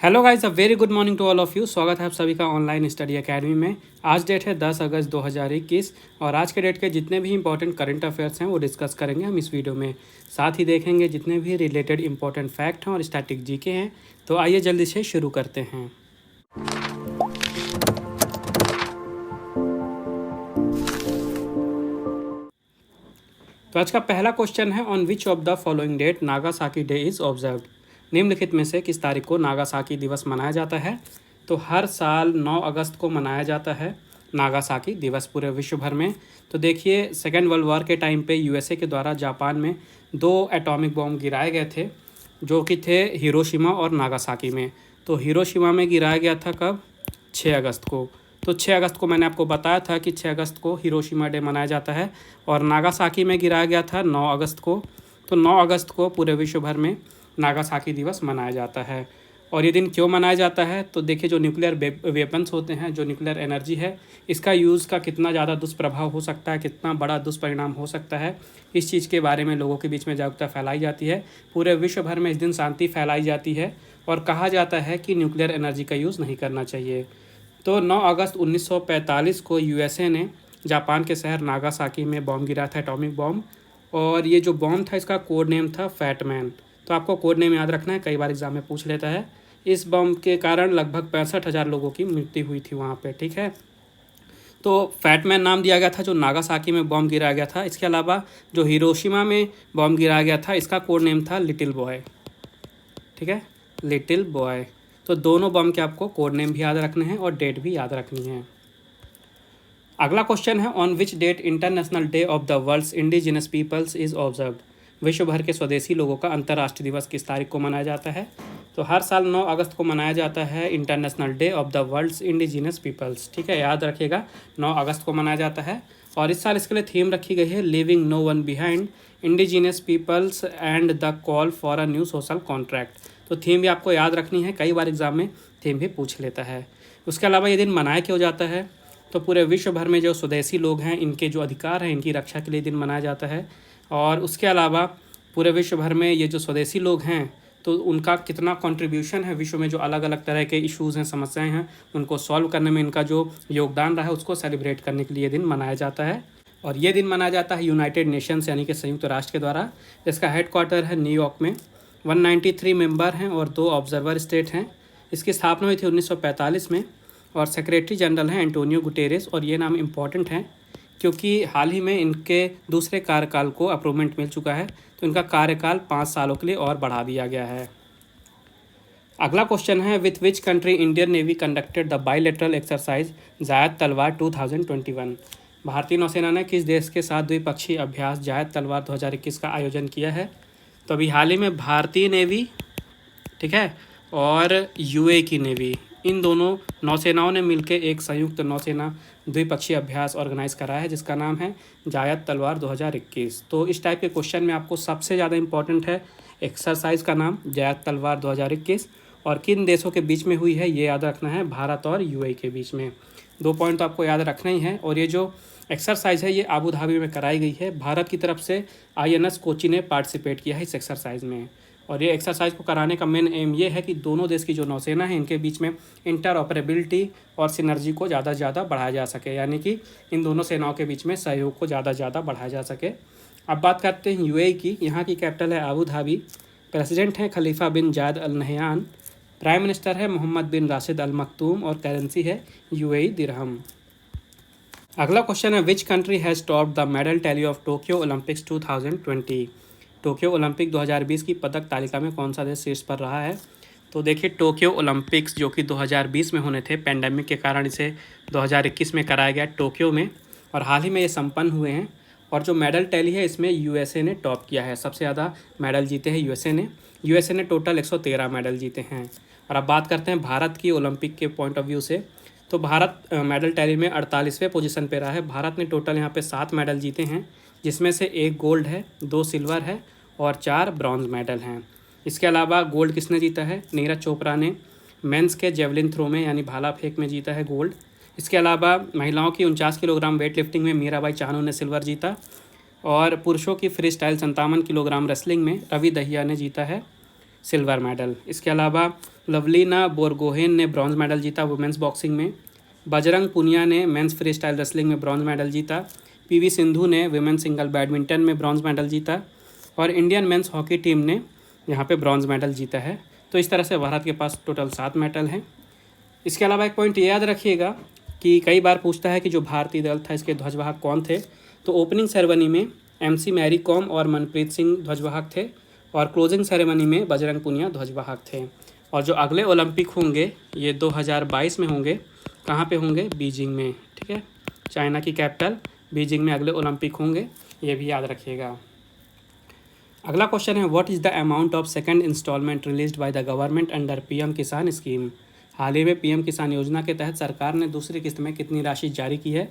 Hello guys, a very good morning to all of you. स्वागत है आप सभी का ऑनलाइन स्टडी एकेडमी में। आज डेट है 10 अगस्त 2021 और आज के डेट के जितने भी इंपॉर्टेंट करंट अफेयर्स हैं वो डिस्कस करेंगे हम इस वीडियो में। साथ ही देखेंगे जितने भी रिलेटेड इंपॉर्टेंट फैक्ट हैं और स्टैटिक जीके हैं। तो आइए जल्दी से शुरू करते हैं। तो आज का पहला क्वेश्चन है, on which of the following date Nagasaki day is observed. निम्नलिखित में से किस तारीख को नागासाकी दिवस मनाया जाता है। तो हर साल 9 अगस्त को मनाया जाता है नागासाकी दिवस पूरे विश्व भर में। तो देखिए, सेकेंड वर्ल्ड वॉर के टाइम पे यूएसए के द्वारा जापान में 2 एटॉमिक बॉम्ब गिराए गए थे, जो कि थे हिरोशिमा और नागासाकी में। तो हिरोशिमा में गिराया गया था कब? 6 अगस्त को। तो 6 अगस्त को मैंने आपको बताया था कि 6 अगस्त को हिरोशिमा डे मनाया जाता है और नागासाकी में गिराया गया था 9 अगस्त को। तो 9 अगस्त को पूरे विश्व भर में नागासाकी दिवस मनाया जाता है। और ये दिन क्यों मनाया जाता है? तो देखिए, जो न्यूक्लियर वेपन्स होते हैं, जो न्यूक्लियर एनर्जी है, इसका यूज़ का कितना ज़्यादा दुष्प्रभाव हो सकता है, कितना बड़ा दुष्परिणाम हो सकता है, इस चीज़ के बारे में लोगों के बीच में जागरूकता फैलाई जाती है। पूरे विश्व भर में इस दिन शांति फैलाई जाती है और कहा जाता है कि न्यूक्लियर एनर्जी का यूज़ नहीं करना चाहिए। तो 9 अगस्त 1945 को यूएसए ने जापान के शहर नागासाकी में बॉम्ब गिरा था, एटॉमिक बॉम्ब। और ये जो बॉम्ब था, इसका कोड नेम था फैटमैन। तो आपको कोड नेम याद रखना है, कई बार एग्जाम में पूछ लेता है। इस बॉम्ब के कारण लगभग 65,000 लोगों की मृत्यु हुई थी वहाँ पे, ठीक है। तो फैटमैन नाम दिया गया था जो नागासाकी में बॉम्ब गिराया गया था। इसके अलावा जो हिरोशिमा में बॉम्ब गिराया गया था, इसका कोड नेम था लिटिल बॉय, ठीक है, लिटिल बॉय। तो दोनों बम के आपको कोड नेम भी याद रखने हैं और डेट भी याद रखनी है। अगला क्वेश्चन है, on which date international day of the world's indigenous peoples is observed. विश्व भर के स्वदेशी लोगों का अंतर्राष्ट्रीय दिवस किस तारीख को मनाया जाता है? तो हर साल 9 अगस्त को मनाया जाता है international day of the world's indigenous peoples, ठीक है, याद रखिएगा, 9 अगस्त को मनाया जाता है। और इस साल इसके लिए थीम रखी गई है, leaving no one behind, indigenous peoples and the call for a new social contract. तो थीम भी आपको याद रखनी है, कई बार एग्जाम में थीम भी पूछ लेता है। उसके अलावा ये दिन मनाया क्यों जाता है? तो पूरे विश्व भर में जो स्वदेशी लोग हैं, इनके जो अधिकार हैं, इनकी रक्षा के लिए दिन मनाया जाता है। और उसके अलावा पूरे विश्व भर में ये जो स्वदेशी लोग हैं, तो उनका कितना कंट्रीब्यूशन है विश्व में, जो अलग अलग तरह के इश्यूज़ हैं, समस्याएं हैं, उनको सॉल्व करने में इनका जो योगदान रहा है, उसको सेलिब्रेट करने के लिए ये दिन मनाया जाता है। और ये दिन मनाया जाता है यूनाइटेड नेशंस यानी कि संयुक्त राष्ट्र के द्वारा। इसका हेडक्वार्टर है न्यूयॉर्क में। 193 मेंबर हैं और 2 ऑब्जर्वर स्टेट हैं। इसकी स्थापना हुई थी 1945 में और सेक्रेटरी जनरल हैं एंटोनियो गुटेरेस। और ये नाम इम्पॉर्टेंट है क्योंकि हाल ही में इनके दूसरे कार्यकाल को अप्रूवमेंट मिल चुका है, तो इनका कार्यकाल 5 सालों के लिए और बढ़ा दिया गया है। अगला क्वेश्चन है, with which country Indian navy conducted the bilateral exercise जायद तलवार 2021। भारतीय नौसेना ने किस देश के साथ द्विपक्षीय अभ्यास जायद तलवार 2021 का आयोजन किया है? तो अभी हाल ही में भारतीय नेवी, ठीक है, और यूए की नेवी, इन दोनों नौसेनाओं ने मिलकर एक संयुक्त नौसेना द्विपक्षीय अभ्यास ऑर्गेनाइज करा है, जिसका नाम है जायद तलवार 2021। तो इस टाइप के क्वेश्चन में आपको सबसे ज़्यादा इंपॉर्टेंट है एक्सरसाइज का नाम जायद तलवार 2021 और किन देशों के बीच में हुई है ये याद रखना है, भारत और यूएई के बीच में। 2 पॉइंट तो आपको याद रखना ही है। और ये जो एक्सरसाइज है ये अबू धाबी में कराई गई है। भारत की तरफ से आईएनएस कोची ने पार्टिसिपेट किया है इस एक्सरसाइज में। और ये एक्सरसाइज को कराने का मेन एम ये है कि दोनों देश की जो नौसेना है, इनके बीच में इंटरऑपरेबिलिटी और सिनर्जी को ज़्यादा से ज़्यादा बढ़ाया जा सके, यानी कि इन दोनों सेनाओं के बीच में सहयोग को ज़्यादा से ज़्यादा बढ़ाया जा सके। अब बात करते हैं यूएई की। यहाँ की कैपिटल है अबू धाबी। प्रेसिडेंट हैं खलीफा बिन जायद अल नहयान। प्राइम मिनिस्टर है मोहम्मद बिन राशिद अल मखतूम और करेंसी है यूएई दिरहम। अगला क्वेश्चन है, which country has topped the medal tally of Tokyo Olympics 2020। Tokyo Olympic 2020 की पदक तालिका में कौन सा देश शीर्ष पर रहा है? तो देखिए, टोक्यो ओलंपिक्स जो कि 2020 में होने थे, पैंडेमिक के कारण इसे 2021 में कराया गया टोक्यो में, और हाल ही में ये संपन्न हुए हैं। और जो मेडल टैली है, इसमें यूएसए ने टॉप किया है, सबसे ज़्यादा मेडल जीते हैं यूएसए ने टोटल 113 मेडल जीते हैं। और अब बात करते हैं भारत की ओलंपिक के पॉइंट ऑफ व्यू से। तो भारत मेडल टैली में 48वें पोजीशन पे रहा है। भारत ने टोटल यहाँ पे 7 मेडल जीते हैं, जिसमें से 1 गोल्ड है, 2 सिल्वर है और 4 ब्रॉन्ज मेडल हैं। इसके अलावा गोल्ड किसने जीता है? नीरज चोपड़ा ने मेंस के जेवलिन थ्रो में यानी भाला फेंक में जीता है गोल्ड। इसके अलावा महिलाओं की 49 किलोग्राम वेट लिफ्टिंग में मीराबाई चानू ने सिल्वर जीता और पुरुषों की फ्री स्टाइल 57 किलोग्राम रेसलिंग में रवि दहिया ने जीता है सिल्वर मेडल। इसके अलावा लवलीना बोरगोहेन ने ब्रॉन्ज मेडल जीता वुमेंस बॉक्सिंग में। बजरंग पुनिया ने मेंस फ्री स्टाइल रेसलिंग में ब्रॉन्ज मेडल जीता। पीवी सिंधु ने विमेन सिंगल बैडमिंटन में ब्रॉन्ज मेडल जीता। और इंडियन मेंस हॉकी टीम ने यहाँ पे ब्रॉन्ज मेडल जीता है। तो इस तरह से भारत के पास टोटल 7 मेडल हैं। इसके अलावा एक पॉइंट ये याद रखिएगा कि कई बार पूछता है कि जो भारतीय दल था इसके ध्वजवाहक कौन थे। तो ओपनिंग सेरेमनी में MC मैरी कॉम और मनप्रीत सिंह ध्वजवाहक थे और क्लोजिंग सेरेमनी में बजरंग पुनिया ध्वजवाहक थे। और जो अगले ओलंपिक होंगे ये 2022 में होंगे। कहाँ पे होंगे? बीजिंग में। ठीक है, चाइना की कैपिटल बीजिंग में अगले ओलंपिक होंगे, ये भी याद रखिएगा। अगला क्वेश्चन है what is the amount of second installment released by the government under PM Kisan scheme. हाल ही में PM किसान योजना के तहत सरकार ने दूसरी किस्त में कितनी राशि जारी की है।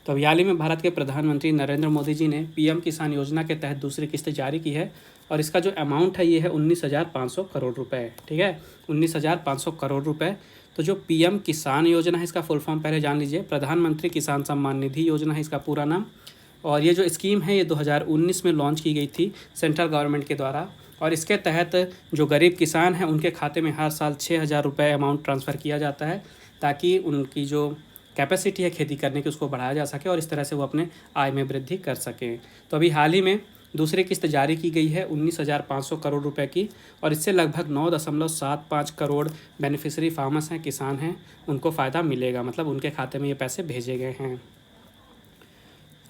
तो अभी हाल ही में भारत के प्रधानमंत्री नरेंद्र मोदी जी ने PM किसान योजना के तहत दूसरी किस्त जारी की है और इसका जो अमाउंट है ये है 19,500 करोड़ रुपए। ठीक है, 19,500 करोड़ रुपए। तो जो PM किसान योजना है इसका फुल फॉर्म पहले जान लीजिए। प्रधानमंत्री किसान सम्मान निधि योजना है इसका पूरा नाम। और ये जो स्कीम है ये 2019 में लॉन्च की गई थी सेंट्रल गवर्नमेंट के द्वारा। और इसके तहत जो गरीब किसान हैं उनके खाते में हर साल 6,000 रुपये अमाउंट ट्रांसफ़र किया जाता है ताकि उनकी जो कैपेसिटी है खेती करने की उसको बढ़ाया जा सके और इस तरह से वो अपने आय में वृद्धि कर सकें। तो अभी हाल ही में दूसरी किस्त जारी की गई है 19,500 करोड़ रुपए की और इससे लगभग 9.75 करोड़ बेनिफिशरी फार्मर्स हैं, किसान हैं, उनको फ़ायदा मिलेगा, मतलब उनके खाते में ये पैसे भेजे गए हैं।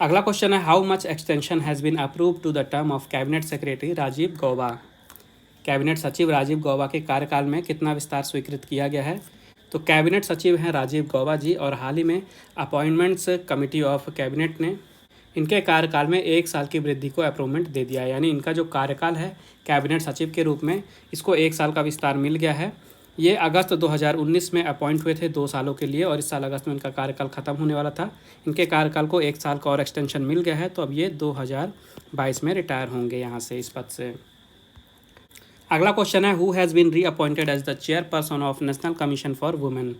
अगला क्वेश्चन है how much extension has been approve to the term of cabinet secretary Rajiv Gauba. Cabinet सचिव राजीव गौबा के कार्यकाल में कितना विस्तार स्वीकृत किया गया है। तो कैबिनेट सचिव हैं राजीव गौबा जी और हाल ही में अपॉइंटमेंट्स कमेटी ऑफ कैबिनेट ने इनके कार्यकाल में 1 साल की वृद्धि को अप्रूवमेंट दे दिया है। यानी इनका जो कार्यकाल है कैबिनेट सचिव के रूप में इसको 1 साल का विस्तार मिल गया है। ये अगस्त 2019 में अपॉइंट हुए थे 2 सालों के लिए और इस साल अगस्त में इनका कार्यकाल ख़त्म होने वाला था। इनके कार्यकाल को 1 साल का और एक्सटेंशन मिल गया है। तो अब ये 2022 में रिटायर होंगे यहाँ से, इस पद से। अगला क्वेश्चन है who has been reappointed as the chairperson of national commission for women.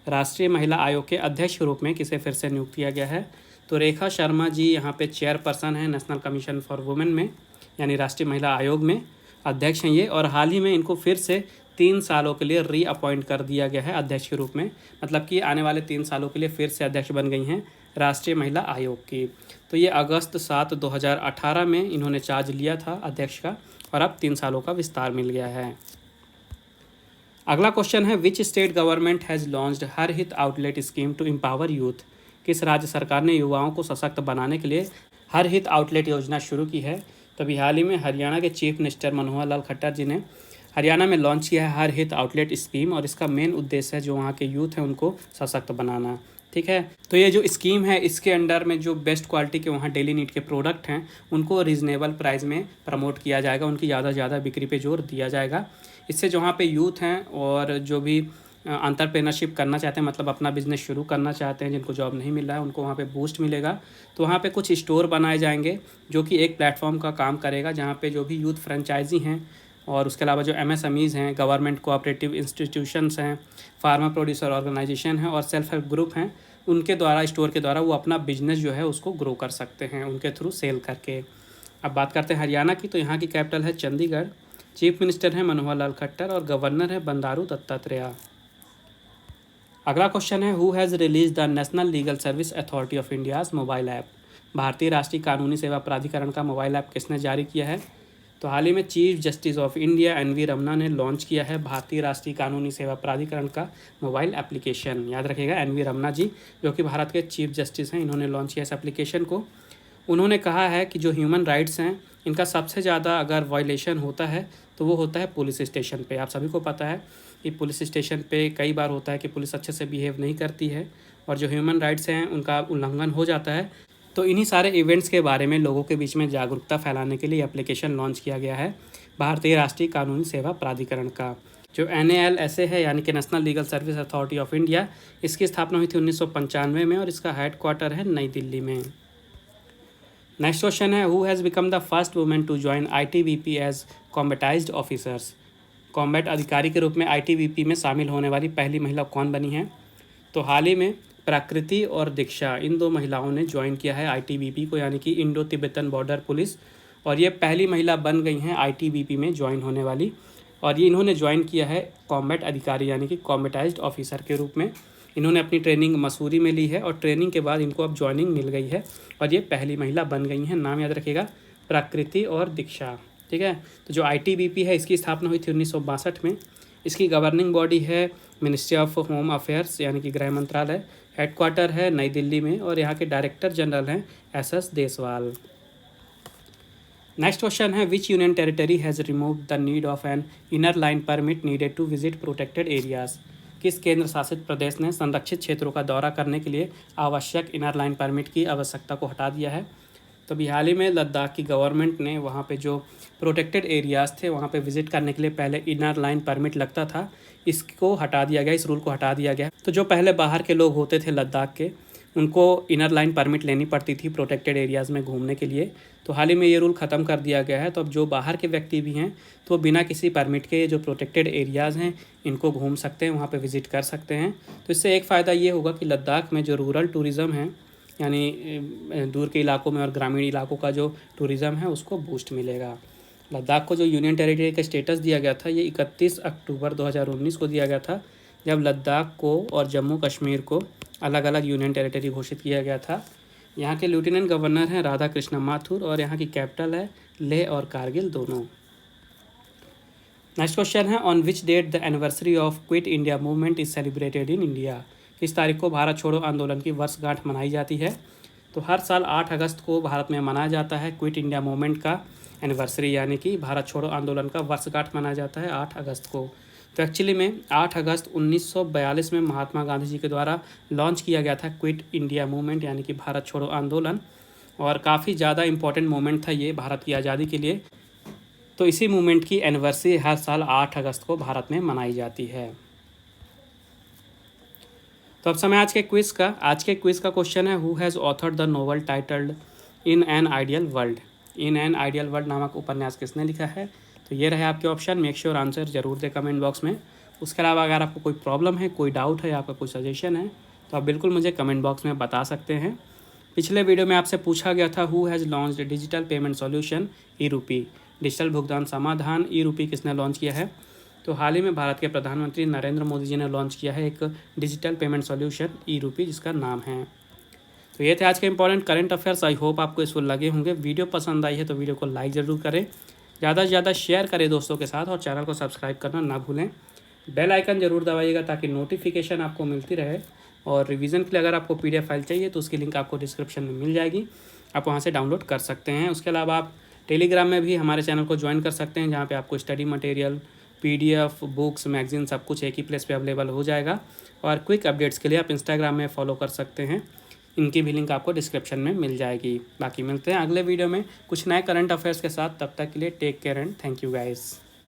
राष्ट्रीय महिला आयोग के अध्यक्ष के रूप में किसे फिर से नियुक्त किया गया है। तो रेखा शर्मा जी यहाँ पे चेयरपर्सन हैं नेशनल कमीशन फॉर वुमेन में, यानी राष्ट्रीय महिला आयोग में अध्यक्ष हैं ये। और हाल ही में इनको फिर से 3 सालों के लिए रीअपॉइंट कर दिया गया है अध्यक्ष के रूप में, मतलब कि आने वाले 3 सालों के लिए फिर से अध्यक्ष बन गई हैं राष्ट्रीय महिला आयोग की। तो ये अगस्त 7, 2018 में इन्होंने चार्ज लिया था अध्यक्ष का और अब 3 सालों का विस्तार मिल गया है। अगला क्वेश्चन है which state government has launched Har Hith outlet scheme to empower youth. किस राज्य सरकार ने युवाओं को सशक्त बनाने के लिए हर हित आउटलेट योजना शुरू की है। तो अभी हाल ही में हरियाणा के चीफ मिनिस्टर मनोहर लाल खट्टर जी ने हरियाणा में लॉन्च किया है हर हित आउटलेट स्कीम और इसका मेन उद्देश्य है जो वहाँ के यूथ हैं उनको सशक्त बनाना। ठीक है, तो ये जो स्कीम है इसके अंडर में जो बेस्ट क्वालिटी के वहाँ डेली नीड के प्रोडक्ट हैं उनको रीज़नेबल प्राइस में प्रमोट किया जाएगा, उनकी ज़्यादा से ज़्यादा बिक्री पे जोर दिया जाएगा। इससे जो वहाँ पे यूथ हैं और जो भी एंटरप्रेन्योरशिप करना चाहते हैं, मतलब अपना बिजनेस शुरू करना चाहते हैं, जिनको जॉब नहीं मिल रहा है उनको वहाँ पे बूस्ट मिलेगा। तो वहाँ पे कुछ स्टोर बनाए जाएंगे जो कि एक प्लेटफॉर्म का काम करेगा जहाँ पे जो भी यूथ फ्रेंचाइजी हैं और उसके अलावा जो MSMEs हैं, गवर्नमेंट कोऑपरेटिव इंस्टीट्यूशंस हैं, फार्मर प्रोड्यूसर ऑर्गेनाइजेशन हैं और सेल्फ हेल्प ग्रुप हैं, उनके द्वारा स्टोर के द्वारा वो अपना बिजनेस जो है उसको ग्रो कर सकते हैं उनके थ्रू सेल करके। अब बात करते हैं हरियाणा की, तो यहाँ की कैपिटल है चंडीगढ़, चीफ मिनिस्टर हैं मनोहर लाल खट्टर और गवर्नर है बंडारू दत्तात्रेय। अगला क्वेश्चन है who has release the national legal service authority of India's mobile app. भारतीय राष्ट्रीय कानूनी सेवा प्राधिकरण का मोबाइल ऐप किसने जारी किया है। तो हाल ही में chief justice of India NV Ramana ने लॉन्च किया है भारतीय राष्ट्रीय कानूनी सेवा प्राधिकरण का मोबाइल एप्लीकेशन। याद रखिएगा NV रमना जी जो कि भारत के चीफ जस्टिस हैं, इन्होंने लॉन्च किया इस एप्लीकेशन को। उन्होंने कहा है कि जो ह्यूमन राइट्स हैं इनका सबसे ज़्यादा अगर वायलेशन होता है तो वो होता है पुलिस स्टेशन पे। आप सभी को पता है कि पुलिस स्टेशन पे कई बार होता है कि पुलिस अच्छे से बिहेव नहीं करती है और जो ह्यूमन राइट्स हैं उनका उल्लंघन हो जाता है। तो इन्हीं सारे इवेंट्स के बारे में लोगों के बीच में जागरूकता फैलाने के लिए एप्लीकेशन लॉन्च किया गया है भारतीय राष्ट्रीय कानूनी सेवा प्राधिकरण का, जो NALSA है यानी कि national legal service authority of India. इसकी स्थापना हुई थी 1995 में और इसका हेडक्वार्टर है नई दिल्ली में। नेक्स्ट क्वेश्चन है who has become the first women to join ITBP as combatised officers. Combat अधिकारी के रूप में ITBP में शामिल होने वाली पहली महिला कौन बनी है। तो हाल ही में प्रकृति और दीक्षा इन 2 महिलाओं ने ज्वाइन किया है ITBP को, यानी कि इंडो तिब्बतन बॉर्डर पुलिस, और ये पहली महिला बन गई हैं ITBP में ज्वाइन होने वाली। और ये इन्होंने ज्वाइन किया है कॉम्बैट अधिकारी यानी कि कॉम्बैटाइज्ड ऑफिसर के रूप में। इन्होंने अपनी ट्रेनिंग मसूरी में ली है और ट्रेनिंग के बाद इनको अब ज्वाइनिंग मिल गई है और ये पहली महिला बन गई हैं। नाम याद रखिएगा, प्रकृति और दीक्षा। ठीक है, तो जो ITBP है इसकी स्थापना हुई थी 1962 में। इसकी गवर्निंग बॉडी है मिनिस्ट्री ऑफ होम अफेयर्स यानी कि गृह मंत्रालय। हेडक्वार्टर है नई दिल्ली में और यहाँ के डायरेक्टर जनरल हैं SS देसवाल। नेक्स्ट क्वेश्चन है, which union territory has removed the need of an inner line permit needed to visit protected areas. किस केंद्र शासित प्रदेश ने संरक्षित क्षेत्रों का दौरा करने के लिए आवश्यक इनर लाइन परमिट की आवश्यकता को हटा दिया है? तो अभी हाल ही में लद्दाख की गवर्नमेंट ने वहाँ पे जो प्रोटेक्टेड एरियाज़ थे वहाँ पे विजिट करने के लिए पहले इनर लाइन परमिट लगता था, इसको हटा दिया गया, इस रूल को हटा दिया गया। तो जो पहले बाहर के लोग होते थे लद्दाख के, उनको इनर लाइन परमिट लेनी पड़ती थी प्रोटेक्टेड एरियाज़ में घूमने के लिए। तो हाल ही में ये रूल ख़त्म कर दिया गया है। तो अब जो बाहर के व्यक्ति भी हैं तो वो बिना किसी परमिट के जो प्रोटेक्टेड एरियाज़ हैं इनको घूम सकते हैं, वहाँ पे विज़िट कर सकते हैं। तो इससे एक फ़ायदा ये होगा कि लद्दाख में जो रूरल टूरिज़्म है यानी दूर के इलाकों में और ग्रामीण इलाकों का जो टूरिज़्म है उसको बूस्ट मिलेगा। लद्दाख को जो यूनियन टेरिटरी का स्टेटस दिया गया था ये 31 अक्टूबर 2019 को दिया गया था, जब लद्दाख को और जम्मू कश्मीर को अलग अलग यूनियन टेरिटरी घोषित किया गया था। यहाँ के लेफ्टिनेंट गवर्नर हैं राधा कृष्ण माथुर और यहाँ की कैपिटल है लेह और कारगिल दोनों। नेक्स्ट क्वेश्चन है, on which date the anniversary of quit India movement is celebrated in India. किस तारीख को भारत छोड़ो आंदोलन की वर्षगांठ मनाई जाती है? तो हर साल 8 अगस्त को भारत में मनाया जाता है क्विट इंडिया मूवमेंट का एनिवर्सरी, यानी कि भारत छोड़ो आंदोलन का वर्षगांठ मनाया जाता है 8 अगस्त को। तो एक्चुअली में 8 अगस्त 1942 में महात्मा गांधी जी के द्वारा लॉन्च किया गया था क्विट इंडिया मूवमेंट यानी कि भारत छोड़ो आंदोलन, और काफ़ी ज़्यादा इम्पोर्टेंट मूवमेंट था ये भारत की आज़ादी के लिए। तो इसी मूवमेंट की एनिवर्सरी हर साल 8 अगस्त को भारत में मनाई जाती है। तो अब समय आज के क्विज़ का। आज के क्विज़ का क्वेश्चन है, who has authored the novel titled in an ideal world. In an ideal world नामक उपन्यास किसने लिखा है? तो ये रहे आपके ऑप्शन। मेक श्योर आंसर जरूर दें कमेंट बॉक्स में। उसके अलावा अगर आपको कोई प्रॉब्लम है, कोई डाउट है, आपका कोई सजेशन है तो आप बिल्कुल मुझे कमेंट बॉक्स में बता सकते हैं। पिछले वीडियो में आपसे पूछा गया था, who has launched digital payment solution e-rupee. Digital भुगतान समाधान ई-रूपी किसने लॉन्च किया है? तो हाल ही में भारत के प्रधानमंत्री नरेंद्र मोदी जी ने लॉन्च किया है एक डिजिटल पेमेंट सॉल्यूशन ई-रूपी, जिसका नाम है। तो ये थे आज के important current affairs. I hope आपको इसको लगे होंगे। वीडियो पसंद आई है तो वीडियो को लाइक ज़रूर करें, ज़्यादा से ज़्यादा शेयर करें दोस्तों के साथ और चैनल को सब्सक्राइब करना ना भूलें। बेल आइकन जरूर दबाइएगा ताकि नोटिफिकेशन आपको मिलती रहे। और रिवीजन के लिए अगर आपको PDF फाइल चाहिए तो उसकी लिंक आपको डिस्क्रिप्शन में मिल जाएगी, आप वहाँ से डाउनलोड कर सकते हैं। उसके अलावा आप टेलीग्राम में भी हमारे चैनल को ज्वाइन कर सकते हैं, जहाँ पे आपको study material, PDF, books, magazine सब कुछ एक ही प्लेस पे अवेलेबल हो जाएगा। और क्विक अपडेट्स के लिए आप इंस्टाग्राम में फॉलो कर सकते हैं, इनकी भी लिंक आपको डिस्क्रिप्शन में मिल जाएगी। बाकी मिलते हैं अगले वीडियो में कुछ नए करंट अफेयर्स के साथ। तब तक के लिए take care and thank you guys.